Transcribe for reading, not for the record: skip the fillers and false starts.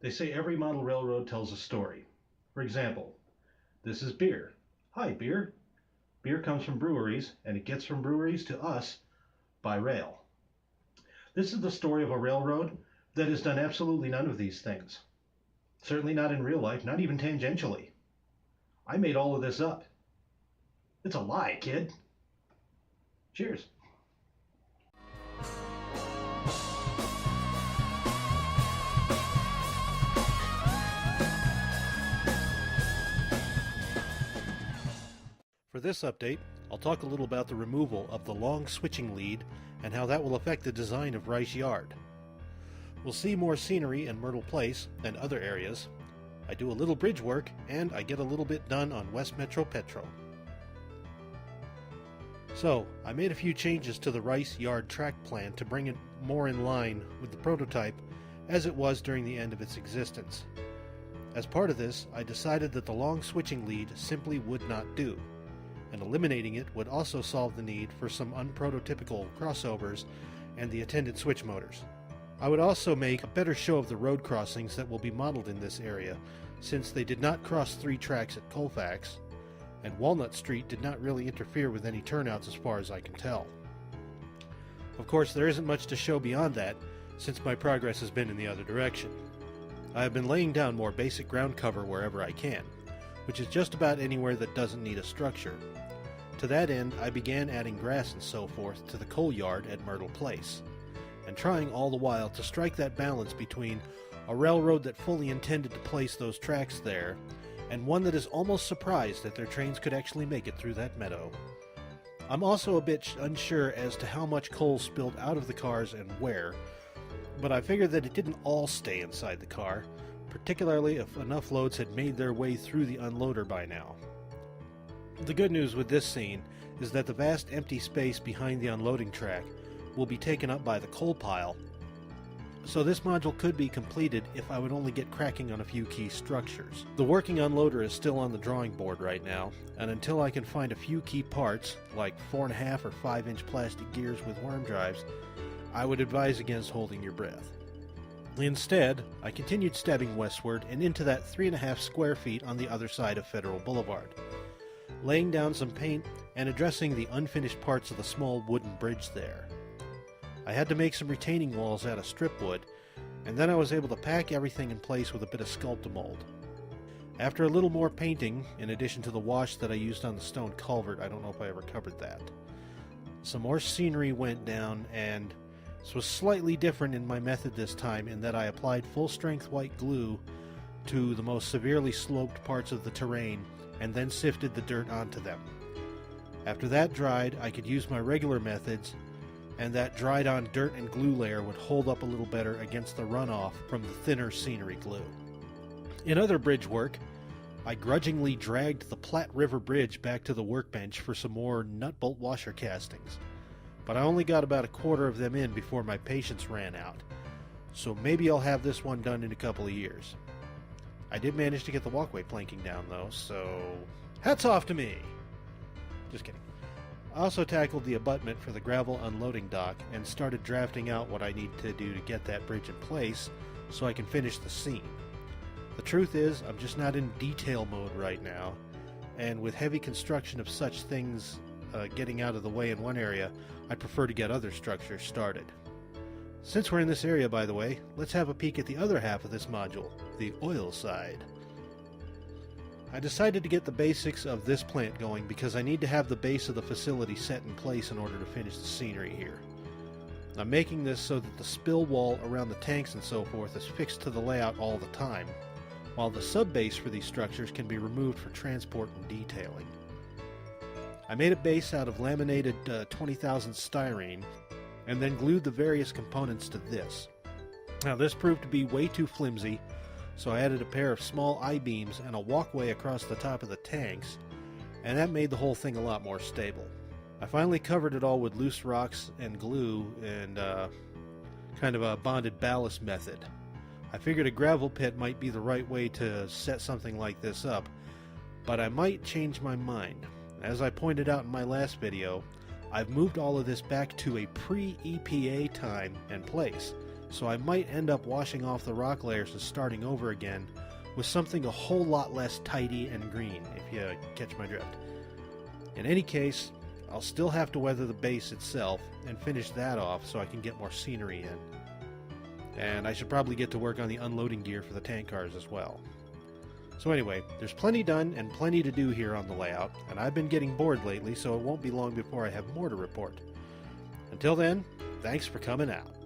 They say every model railroad tells a story. For example, this is beer. Hi, beer. Beer comes from breweries, and it gets from breweries to us by rail. This is the story of a railroad that has done absolutely none of these things. Certainly not in real life, not even tangentially. I made all of this up. It's a lie, kid. Cheers. For this update, I'll talk a little about the removal of the long switching lead and how that will affect the design of Rice Yard. We'll see more scenery in Myrtle Place and other areas. I do a little bridge work, and I get a little bit done on West Metro Petro. So, I made a few changes to the Rice Yard track plan to bring it more in line with the prototype as it was during the end of its existence. As part of this, I decided that the long switching lead simply would not do, and eliminating it would also solve the need for some unprototypical crossovers and the attendant switch motors. I would also make a better show of the road crossings that will be modeled in this area, since they did not cross 3 tracks at Colfax, and Walnut Street did not really interfere with any turnouts as far as I can tell. Of course, there isn't much to show beyond that, since my progress has been in the other direction. I have been laying down more basic ground cover wherever I can, which is just about anywhere that doesn't need a structure. To that end, I began adding grass and so forth to the coal yard at Myrtle Place, and trying all the while to strike that balance between a railroad that fully intended to place those tracks there, and one that is almost surprised that their trains could actually make it through that meadow. I'm also a bit unsure as to how much coal spilled out of the cars and where, but I figured that it didn't all stay inside the car, particularly if enough loads had made their way through the unloader by now. The good news with this scene is that the vast empty space behind the unloading track will be taken up by the coal pile, so this module could be completed if I would only get cracking on a few key structures. The working unloader is still on the drawing board right now, and until I can find a few key parts, like 4.5 or 5-inch plastic gears with worm drives, I would advise against holding your breath. Instead, I continued stabbing westward and into that 3.5 square feet on the other side of Federal Boulevard, laying down some paint and addressing the unfinished parts of the small wooden bridge there. I had to make some retaining walls out of strip wood, and then I was able to pack everything in place with a bit of Sculptamold. After a little more painting, in addition to the wash that I used on the stone culvert, I don't know if I ever covered that, some more scenery went down, and this was slightly different in my method this time in that I applied full-strength white glue to the most severely sloped parts of the terrain and then sifted the dirt onto them. After that dried, I could use my regular methods, and that dried on dirt and glue layer would hold up a little better against the runoff from the thinner scenery glue. In other bridge work, I grudgingly dragged the Platte River Bridge back to the workbench for some more nut bolt washer castings, but I only got about a quarter of them in before my patience ran out, so maybe I'll have this one done in a couple of years. I did manage to get the walkway planking down though, so hats off to me! Just kidding. I also tackled the abutment for the gravel unloading dock and started drafting out what I need to do to get that bridge in place so I can finish the scene. The truth is, I'm just not in detail mode right now, and with heavy construction of such things getting out of the way in one area, I'd prefer to get other structures started. Since we're in this area, by the way, let's have a peek at the other half of this module, the oil side. I decided to get the basics of this plant going because I need to have the base of the facility set in place in order to finish the scenery here. I'm making this so that the spill wall around the tanks and so forth is fixed to the layout all the time, while the sub-base for these structures can be removed for transport and detailing. I made a base out of laminated 20,000 styrene and then glued the various components to this. Now this proved to be way too flimsy, so I added a pair of small I-beams and a walkway across the top of the tanks, and that made the whole thing a lot more stable. I finally covered it all with loose rocks and glue and kind of a bonded ballast method. I figured a gravel pit might be the right way to set something like this up, but I might change my mind. As I pointed out in my last video, I've moved all of this back to a pre-EPA time and place, so I might end up washing off the rock layers and starting over again with something a whole lot less tidy and green, if you catch my drift. In any case, I'll still have to weather the base itself and finish that off so I can get more scenery in. And I should probably get to work on the unloading gear for the tank cars as well. So anyway, there's plenty done and plenty to do here on the layout, and I've been getting bored lately, so it won't be long before I have more to report. Until then, thanks for coming out.